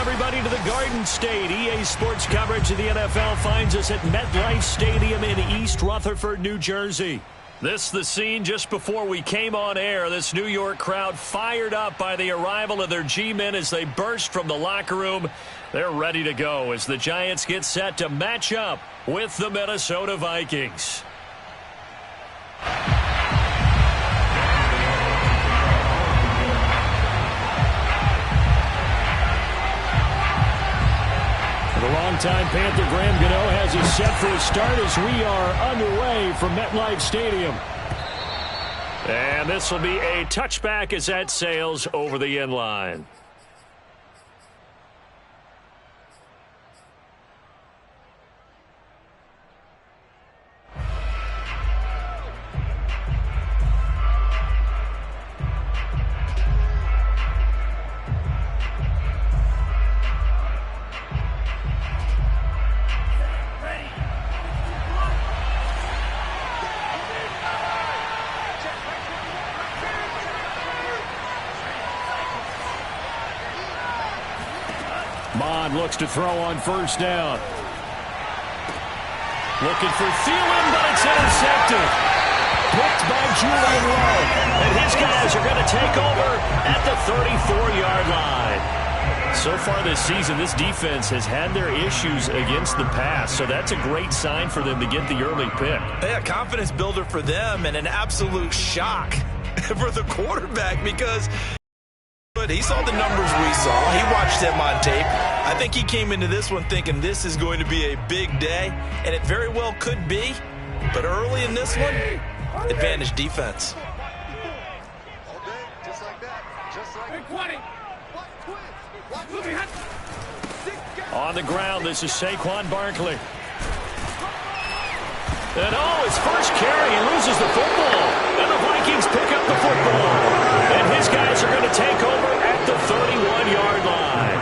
everybody, to the Garden State. EA Sports coverage of the NFL finds us at MetLife Stadium in East Rutherford, New Jersey. This the scene just before we came on air. This New York crowd fired up by the arrival of their G-men as they burst from the locker room. They're ready to go as the Giants get set to match up with the Minnesota Vikings. The longtime Panther Graham Gano has us set for a start as we are underway from MetLife Stadium. And this will be a touchback as that sails over the end line. Looks to throw on first down. Looking for Thielen, but it's intercepted. Picked by Julian Rowe. And his guys are going to take over at the 34-yard line. So far this season, this defense has had their issues against the pass, so that's a great sign for them to get the early pick. Yeah, confidence builder for them and an absolute shock for the quarterback because he saw the numbers we saw. He watched them on tape. I think he came into this one thinking this is going to be a big day, and it very well could be. But early in this one, advantage defense. On the ground, this is Saquon Barkley. And his first carry, he loses the football. And the Vikings pick up the football. And his guys are going to take over at the 31-yard line.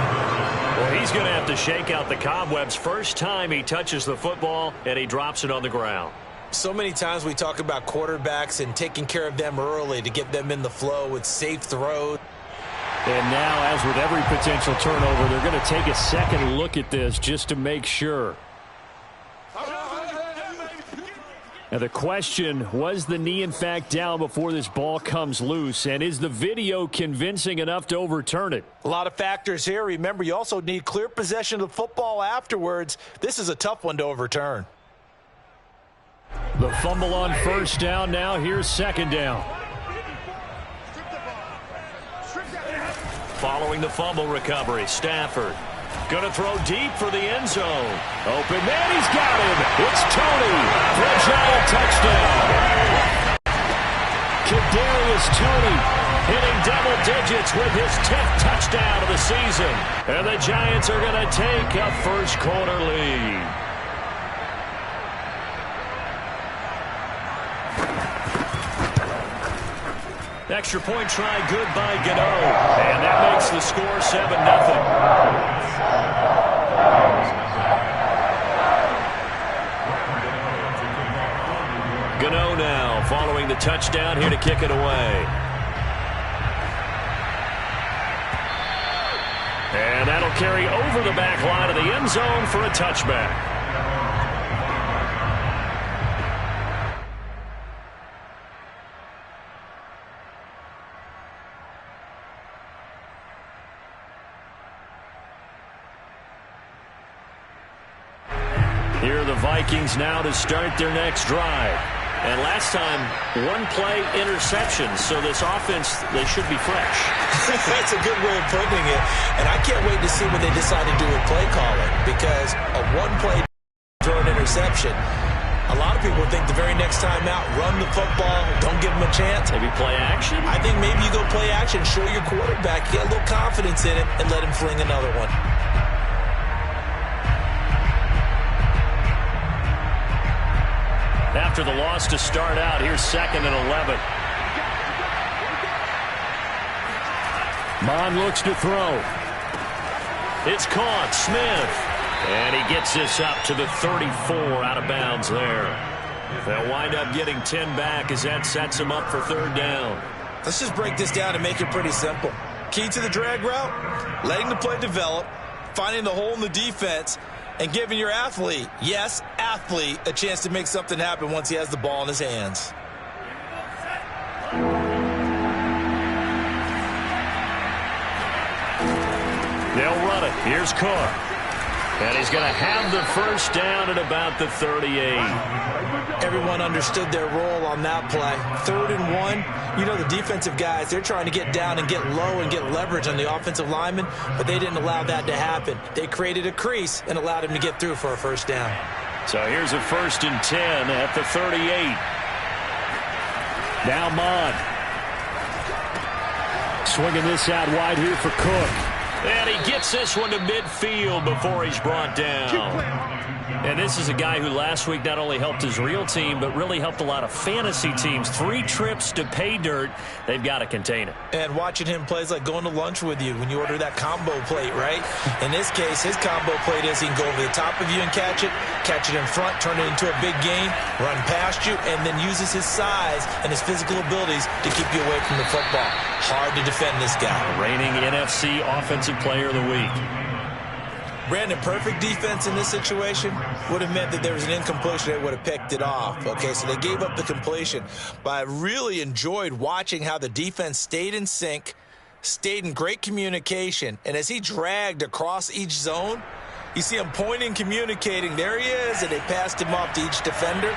Well, he's going to have to shake out the cobwebs first time he touches the football, and he drops it on the ground. So many times we talk about quarterbacks and taking care of them early to get them in the flow with safe throws. And now, as with every potential turnover, they're going to take a second look at this just to make sure. Now the question, was the knee in fact down before this ball comes loose? And is the video convincing enough to overturn it? A lot of factors here. Remember, you also need clear possession of the football afterwards. This is a tough one to overturn. The fumble on first down now. Here's second down. Following the fumble recovery, Stafford going to throw deep for the end zone. Open man, he's got him. It's Tony for a giant touchdown. Kadarius Toney hitting double digits with his 10th touchdown of the season. And the Giants are going to take a first quarter lead. Extra point try good by Gano. And that makes the score 7-0. Gano now following the touchdown here to kick it away. And that'll carry over the back line of the end zone for a touchback. Here are the Vikings now to start their next drive. And last time, one play interception. So this offense, they should be fresh. That's a good way of putting it. And I can't wait to see what they decide to do with play calling. Because a one-play throw an interception, a lot of people think the very next time out, run the football, don't give them a chance. Maybe play action? I think maybe you go play action, show your quarterback, get a little confidence in it, and let him fling another one. After the loss to start out, here's 2nd and 11. Mond looks to throw. It's caught. Smith. And he gets this up to the 34 out of bounds there. They'll wind up getting 10 back as that sets him up for 3rd down. Let's just break this down and make it pretty simple. Key to the drag route, letting the play develop, finding the hole in the defense and giving your athlete, yes, athlete, a chance to make something happen once he has the ball in his hands. They'll run it. Here's Cook. And he's going to have the first down at about the 38. Everyone understood their role on that play. 3rd and 1. You know, the defensive guys, they're trying to get down and get low and get leverage on the offensive lineman, but they didn't allow that to happen. They created a crease and allowed him to get through for a first down. So here's a 1st and 10 at the 38. Now Mon. Swinging this out wide here for Cook. And he gets this one to midfield before he's brought down. And this is a guy who last week not only helped his real team, but really helped a lot of fantasy teams. 3 trips to pay dirt. They've got to contain it. And watching him play is like going to lunch with you when you order that combo plate, right? In this case, his combo plate is he can go over the top of you and catch it in front, turn it into a big game, run past you, and then uses his size and his physical abilities to keep you away from the football. Hard to defend this guy. Reigning NFC Offensive Player of the Week. Brandon, perfect defense in this situation would have meant that there was an incompletion. They would have picked it off. Okay, so they gave up the completion. But I really enjoyed watching how the defense stayed in sync, stayed in great communication, and as he dragged across each zone, you see him pointing, communicating. There he is, and they passed him off to each defender.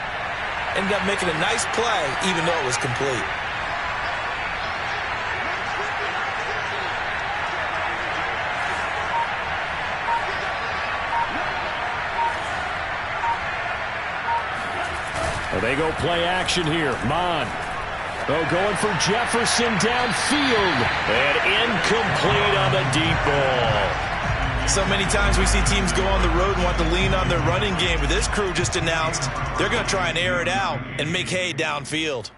Ended up making a nice play, even though it was complete. They go play action here. Mon. Oh, going for Jefferson downfield. And incomplete on the deep ball. So many times we see teams go on the road and want to lean on their running game, but this crew just announced they're going to try and air it out and make hay downfield.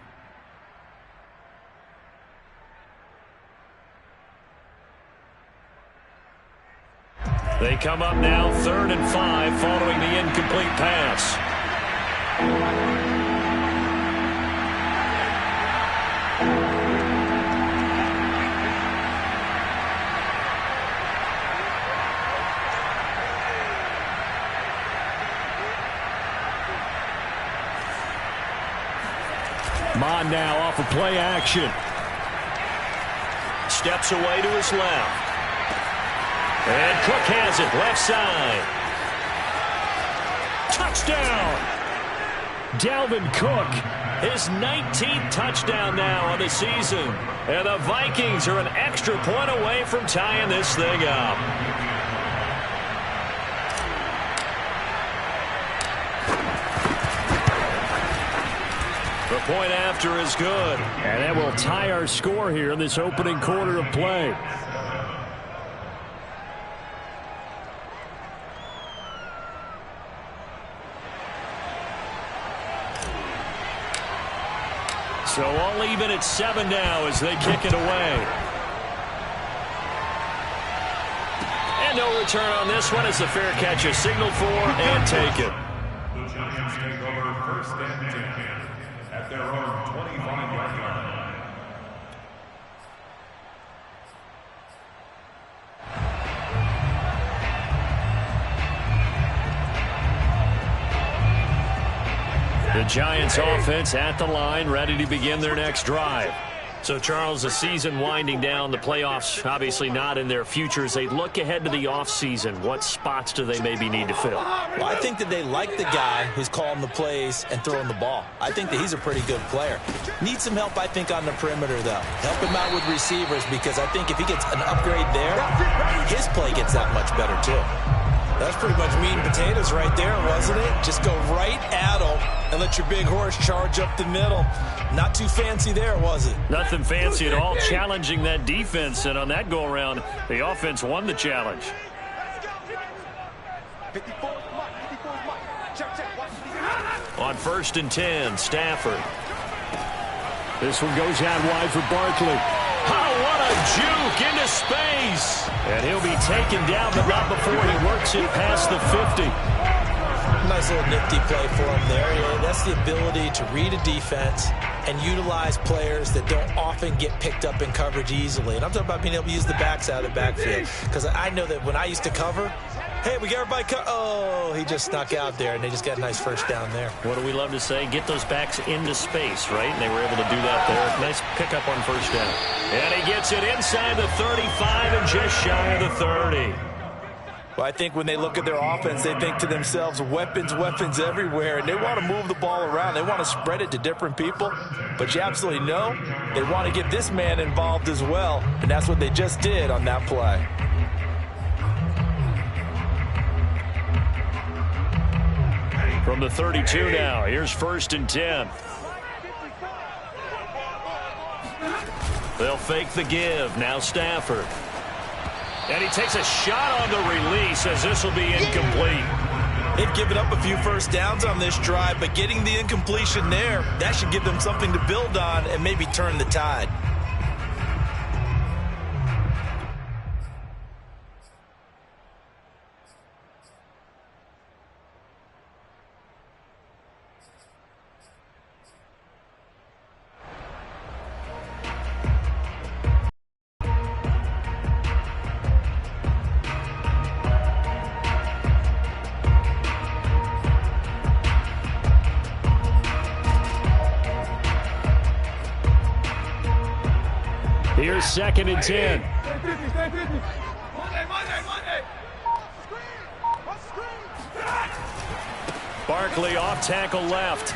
They come up now 3rd and 5 following the incomplete pass. Mon now off of play action. Steps away to his left. And Cook has it, left side. Touchdown! Dalvin Cook, his 19th touchdown now on the season. And the Vikings are an extra point away from tying this thing up. The point after is good. And that will tie our score here in this opening quarter of play. So all even at 7 now as they kick it away. And no return on this one as the fair catch is signaled for and taken. The Giants take over 1st and 10 at their own 25-yard line. The Giants offense at the line, ready to begin their next drive. So, Charles, the season winding down, the playoffs obviously not in their futures. They look ahead to the offseason. What spots do they maybe need to fill? Well, I think that they like the guy who's calling the plays and throwing the ball. I think that he's a pretty good player. Needs some help, I think, on the perimeter, though. Help him out with receivers because I think if he gets an upgrade there, his play gets that much better, too. That's pretty much meat and potatoes right there, wasn't it? Just go right at him and let your big horse charge up the middle. Not too fancy there, was it? Nothing fancy at all, challenging that defense. And on that go-around, the offense won the challenge. On 1st and 10, Stafford. This one goes out wide for Barkley. Oh, what a juke into space. And he'll be taken down, but not before he works it past the 50. Nice little nifty play for him there. Yeah, that's the ability to read a defense, and utilize players that don't often get picked up in coverage easily. And I'm talking about being able to use the backs out of the backfield. Because I know that when I used to cover, hey, we got everybody oh, he just snuck out there, and they just got a nice first down there. What do we love to say? Get those backs into space, right? And they were able to do that there. Nice pickup on first down. And he gets it inside the 35 and just shy of the 30. Well, I think when they look at their offense, they think to themselves, weapons, weapons everywhere, and they want to move the ball around. They want to spread it to different people, but you absolutely know they want to get this man involved as well, and that's what they just did on that play. From the 32 now, here's 1st and 10. They'll fake the give. Now Stafford. And he takes a shot on the release as this will be incomplete. They've given up a few first downs on this drive, but getting the incompletion there, that should give them something to build on and maybe turn the tide. Here's 2nd and 10. Barkley off tackle left.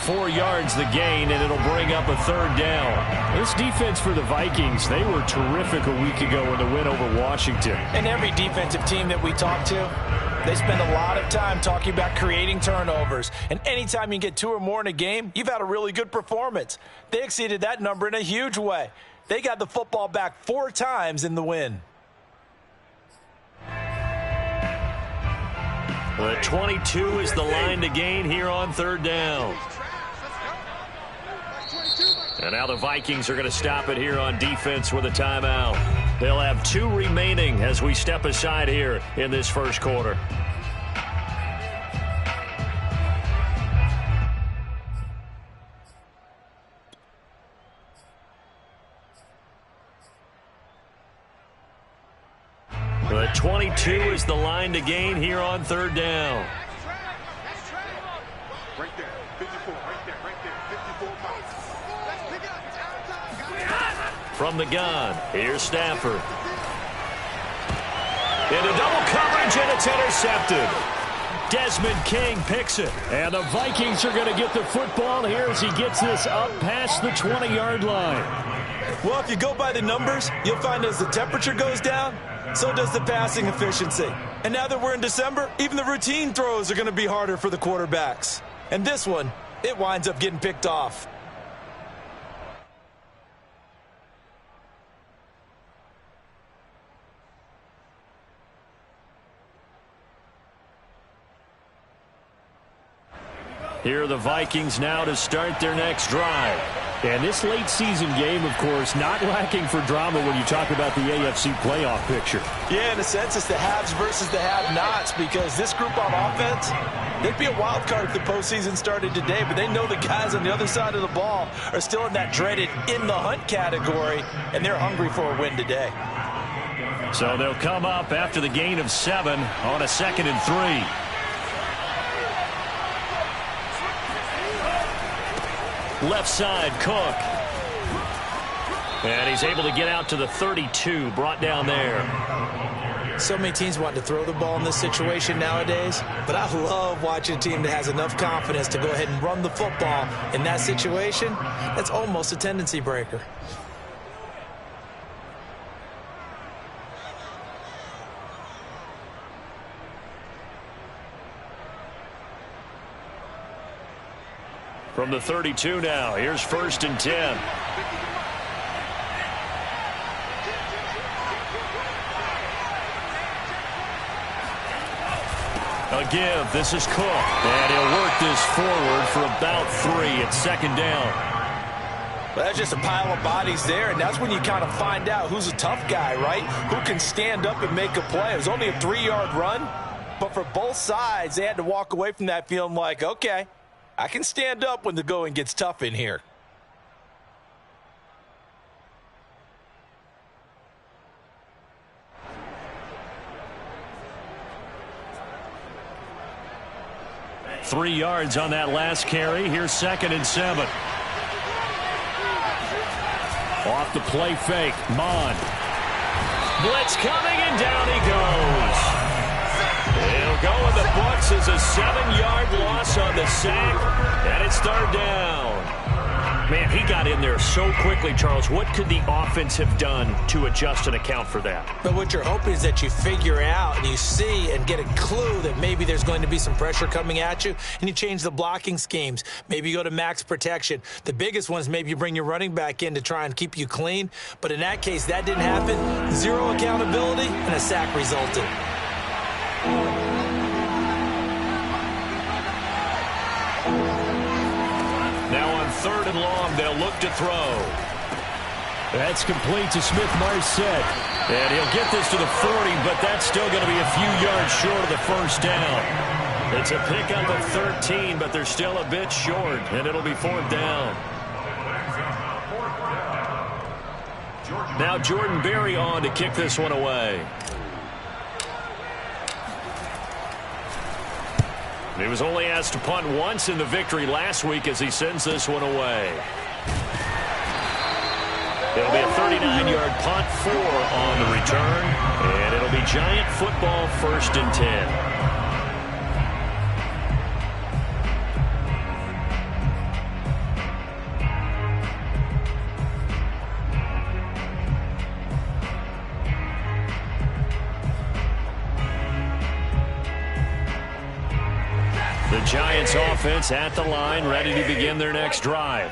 4 yards the gain, and it'll bring up a 3rd down. This defense for the Vikings, they were terrific a week ago in the win over Washington. And every defensive team that we talk to, they spend a lot of time talking about creating turnovers. And anytime you get 2 or more in a game, you've had a really good performance. They exceeded that number in a huge way. They got the football back 4 times in the win. The 22 is the line to gain here on 3rd down. And now the Vikings are going to stop it here on defense with a timeout. They'll have 2 remaining as we step aside here in this first quarter. The 22 is the line to gain here on 3rd down. Right there, 54, right there, 54 miles. From the gun, here's Stafford. Into double coverage, and it's intercepted. Desmond King picks it. And the Vikings are going to get the football here as he gets this up past the 20-yard line. Well, if you go by the numbers, you'll find as the temperature goes down, so does the passing efficiency. And now that we're in December, even the routine throws are going to be harder for the quarterbacks. And this one, it winds up getting picked off. Here are the Vikings now to start their next drive. And this late season game, of course, not lacking for drama when you talk about the AFC playoff picture. Yeah, in a sense, it's the haves versus the have-nots, because this group on offense, they'd be a wild card if the postseason started today, but they know the guys on the other side of the ball are still in that dreaded in-the-hunt category, and they're hungry for a win today. So they'll come up after the gain of 7 on a 2nd and 3. Left side, Cook. And he's able to get out to the 32, brought down there. So many teams want to throw the ball in this situation nowadays, but I love watching a team that has enough confidence to go ahead and run the football in that situation. That's almost a tendency breaker. From the 32 now, here's 1st and 10. A give, this is Cook. And he'll work this forward for about 3 at 2nd down. Well, that's just a pile of bodies there, and that's when you kind of find out who's a tough guy, right? Who can stand up and make a play. It was only a 3-yard run, but for both sides, they had to walk away from that feeling like, okay, I can stand up when the going gets tough in here. Three yards on that last carry. Here's 2nd and 7. Off the play fake. Mon. Blitz coming, and down he goes. He'll go in the books as a 7-yard loss on the sack, and it's 3rd down. Man, he got in there so quickly, Charles. What could the offense have done to adjust and account for that? But what you're hoping is that you figure out and you see and get a clue that maybe there's going to be some pressure coming at you, and you change the blocking schemes. Maybe you go to max protection. The biggest one is maybe you bring your running back in to try and keep you clean. But in that case, that didn't happen. Zero accountability, and a sack resulted. Now on 3rd and long, they'll look to throw. That's complete to Smith-Marset. And he'll get this to the 40, but that's still going to be a few yards short of the first down. It's a pickup of 13, but they're still a bit short, and it'll be 4th down. Now Jordan Berry on to kick this one away. He was only asked to punt once in the victory last week as he sends this one away. It'll be a 39-yard punt, 4 on the return, and it'll be Giant football, 1st and 10. The Giants offense at the line, ready to begin their next drive.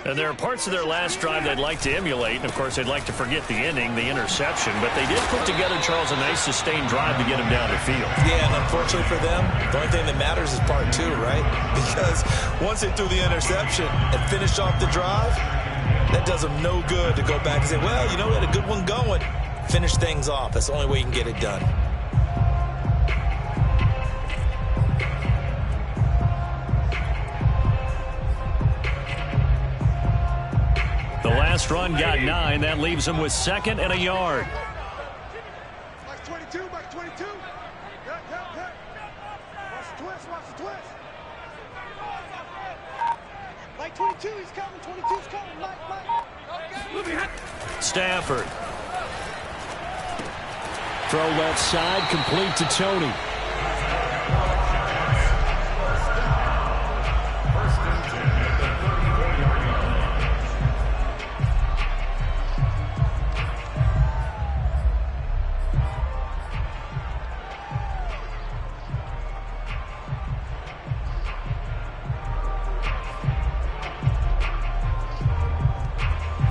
And there are parts of their last drive they'd like to emulate, and of course they'd like to forget the ending, the interception, but they did put together, Charles, a nice sustained drive to get him down the field. Yeah, and unfortunately for them, the only thing that matters is part 2, right? Because once they threw the interception and finished off the drive, that does them no good to go back and say, well, you know, we had a good one going. Finish things off. That's the only way you can get it done. The last run got 9. That leaves him with 2nd and a yard. Box 22, box 22. Cut. Watch the twist, watch the twist. Like 22, he's coming. 22's coming. Mike. Stafford. Throw left side, complete to Tony.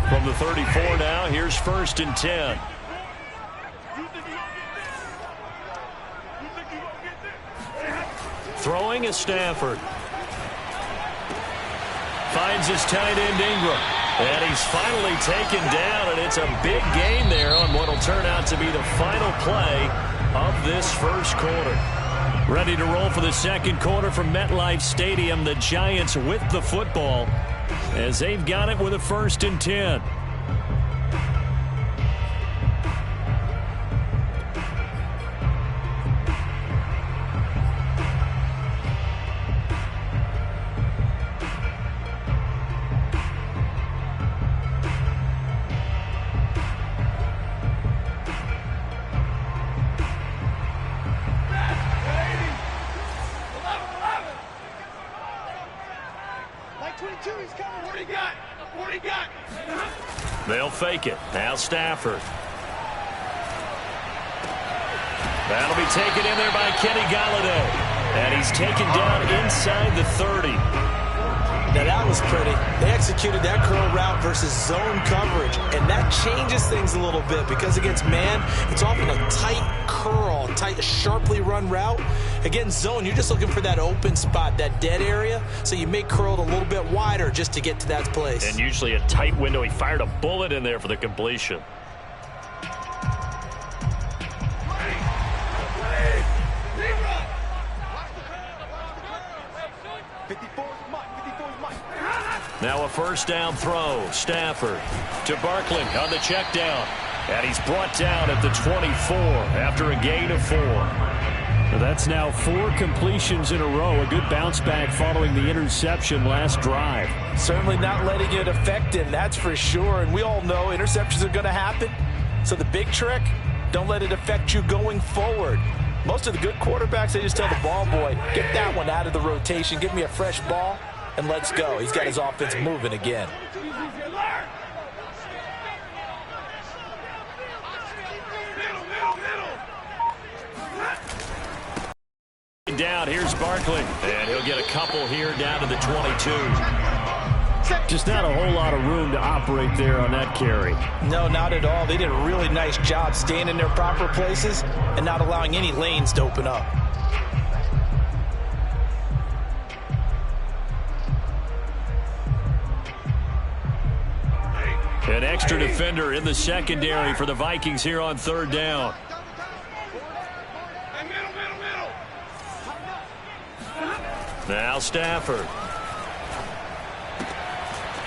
From the 34 now, here's 1st and 10. Throwing is Stafford. Finds his tight end Ingram. And he's finally taken down, and it's a big gain there on what will turn out to be the final play of this first quarter. Ready to roll for the second quarter from MetLife Stadium. The Giants with the football as they've got it with a 1st and 10. They'll fake it. Now Stafford. That'll be taken in there by Kenny Golladay. And he's taken down inside the 30. Now that was pretty. They executed that curl route versus zone coverage, and that changes things a little bit because against man, it's often a tight curl, tight, sharply run route. Against zone, you're just looking for that open spot, that dead area, so you make curl a little bit wider just to get to that place. And usually a tight window. He fired a bullet in there for the completion. Mark. Now a first down throw. Stafford to Barkley on the check down. And he's brought down at the 24 after a gain of 4. That's now 4 completions in a row. A good bounce back following the interception last drive. Certainly not letting it affect him, that's for sure. And we all know interceptions are going to happen. So the big trick, don't let it affect you going forward. Most of the good quarterbacks, they just tell the ball boy, get that one out of the rotation, give me a fresh ball, and let's go. He's got his offense moving again. Down, here's Barkley, and he'll get a couple here down to the 22. Just not a whole lot of room to operate there on that carry. No, not at all. They did a really nice job staying in their proper places and not allowing any lanes to open up. An extra defender in the secondary for the Vikings here on third down. Now Stafford.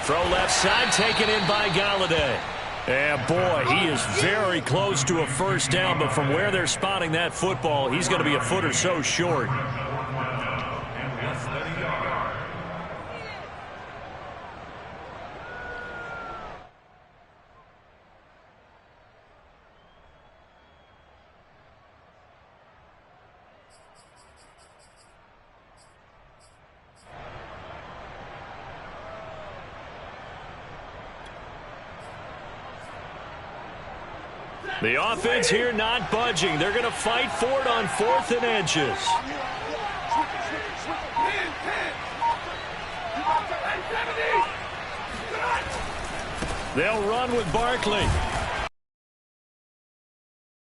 Throw left side, taken in by Galladay. And boy, he is very close to a first down, but from where they're spotting that football, he's going to be a foot or so short. The offense here not budging. They're going to fight for it on 4th and inches. They'll run with Barkley.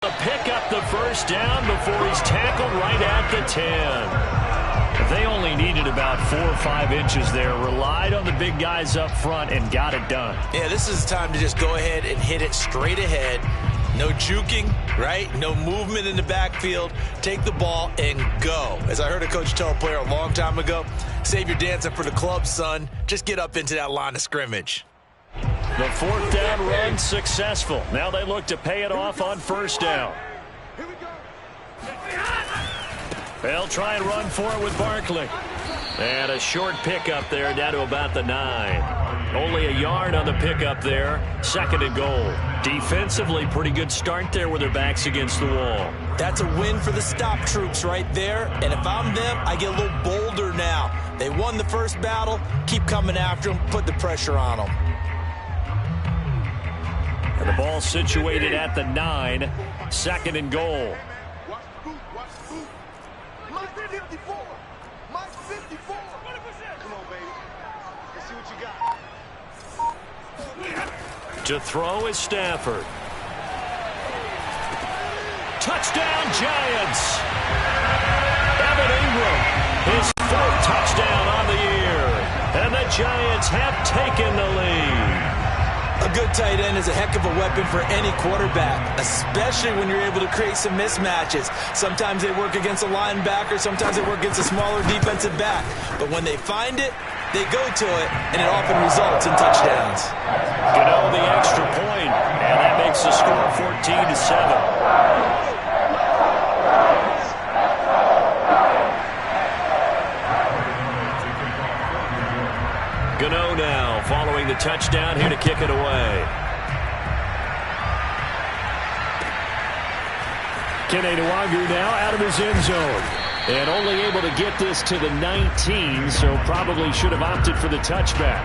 Pick up the first down before he's tackled right at the 10. They only needed about 4 or 5 inches there. Relied on the big guys up front and got it done. Yeah, this is the time to just go ahead and hit it straight ahead. No juking, right? No movement in the backfield. Take the ball and go. As I heard a coach tell a player a long time ago, save your dancing for the club, son. Just get up into that line of scrimmage. The 4th down run successful. Now they look to pay it off on first down. They'll try and run for it with Barkley. And a short pickup there down to about the 9. Only a yard on the pickup there. 2nd and goal. Defensively, pretty good start there with their backs against the wall. That's a win for the stop troops right there. And if I'm them, I get a little bolder now. They won the first battle. Keep coming after them. Put the pressure on them. And the ball situated at the 9. 2nd and goal. To throw is Stafford. Touchdown, Giants! Evan Ingram, his 4th touchdown on the year. And the Giants have taken the lead. A good tight end is a heck of a weapon for any quarterback, especially when you're able to create some mismatches. Sometimes they work against a linebacker, sometimes they work against a smaller defensive back. But when they find it, they go to it, and it often results in touchdowns. Gano the extra point, and that makes the score 14-7. Gano now following the touchdown here to kick it away. Kene Nwagu now out of his end zone. And only able to get this to the 19, so probably should have opted for the touchback.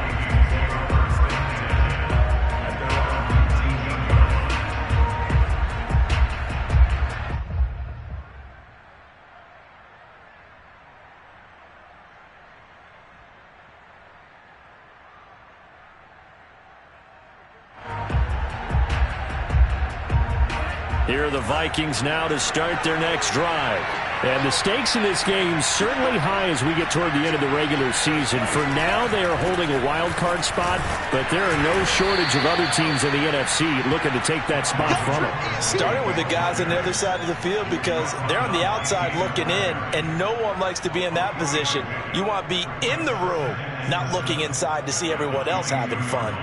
Here are the Vikings now to start their next drive. And the stakes in this game certainly high as we get toward the end of the regular season. For now, they are holding a wild card spot, but there are no shortage of other teams in the NFC looking to take that spot from them. Starting with the guys on the other side of the field because they're on the outside looking in, and no one likes to be in that position. You want to be in the room, not looking inside to see everyone else having fun.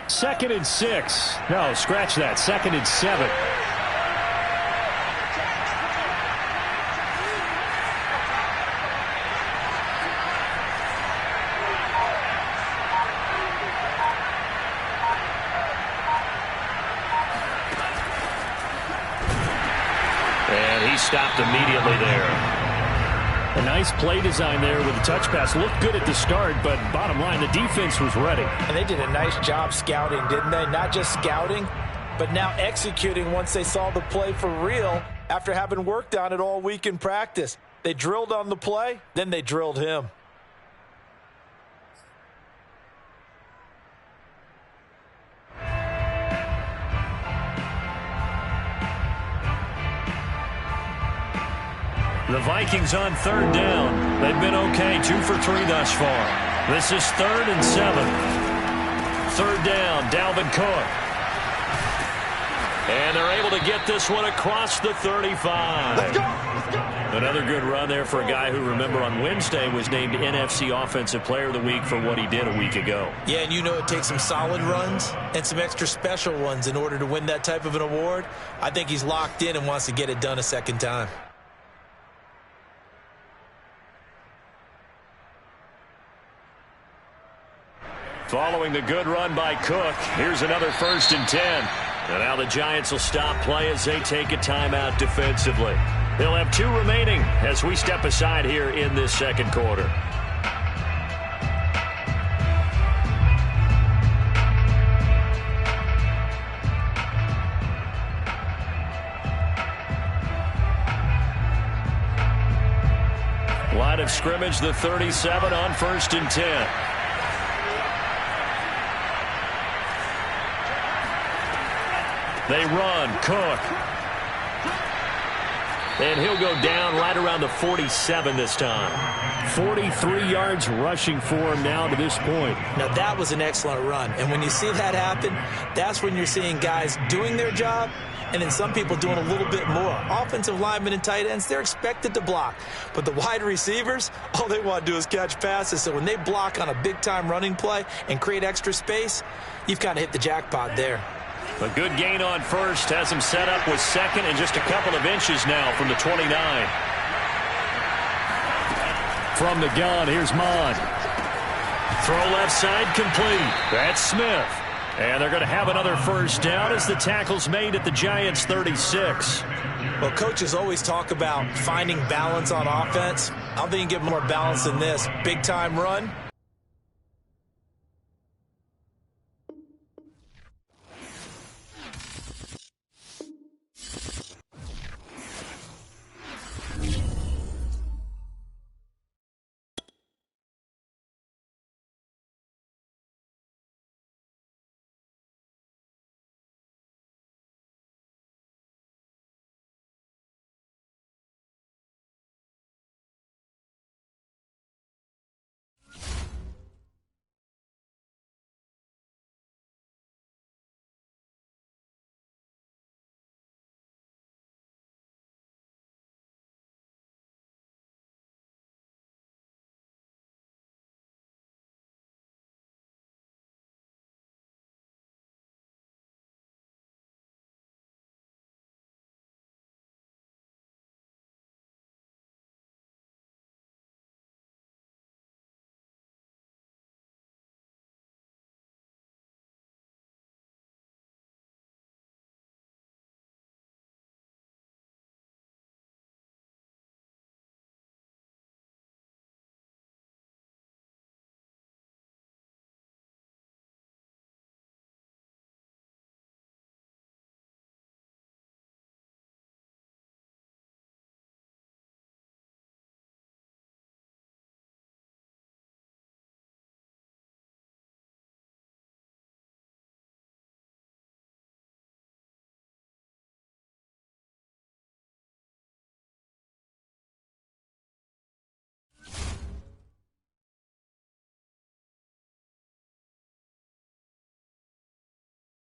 Second and 6. No, scratch that. Second and 7. And he stopped immediately there. A nice play design there with the touch pass. Looked good at the start, but bottom line, the defense was ready. And they did a nice job scouting, didn't they? Not just scouting, but now executing once they saw the play for real after having worked on it all week in practice. They drilled on the play, then they drilled him. The Vikings on third down. They've been okay, 2 for 3 thus far. This is 3rd and 7. Third down, Dalvin Cook. And they're able to get this one across the 35. Let's go. Let's go. Another good run there for a guy who, remember, on Wednesday was named NFC Offensive Player of the Week for what he did a week ago. Yeah, and you know it takes some solid runs and some extra special ones in order to win that type of an award. I think he's locked in and wants to get it done a second time. Following the good run by Cook, here's another 1st and 10. And now the Giants will stop play as they take a timeout defensively. They'll have 2 remaining as we step aside here in this second quarter. Line of scrimmage, the 37 on 1st and 10. They run, Cook. And he'll go down right around the 47 this time. 43 yards rushing for him now to this point. Now that was an excellent run. And when you see that happen, that's when you're seeing guys doing their job and then some people doing a little bit more. Offensive linemen and tight ends, they're expected to block. But the wide receivers, all they want to do is catch passes. So when they block on a big-time running play and create extra space, you've kind of hit the jackpot there. A good gain on first has him set up with second and just a couple of inches now from the 29. From the gun, here's Mond. Throw left side complete. That's Smith. And they're going to have another first down as the tackle's made at the Giants' 36. Well, coaches always talk about finding balance on offense. I don't think you can get more balance than this. Big-time run,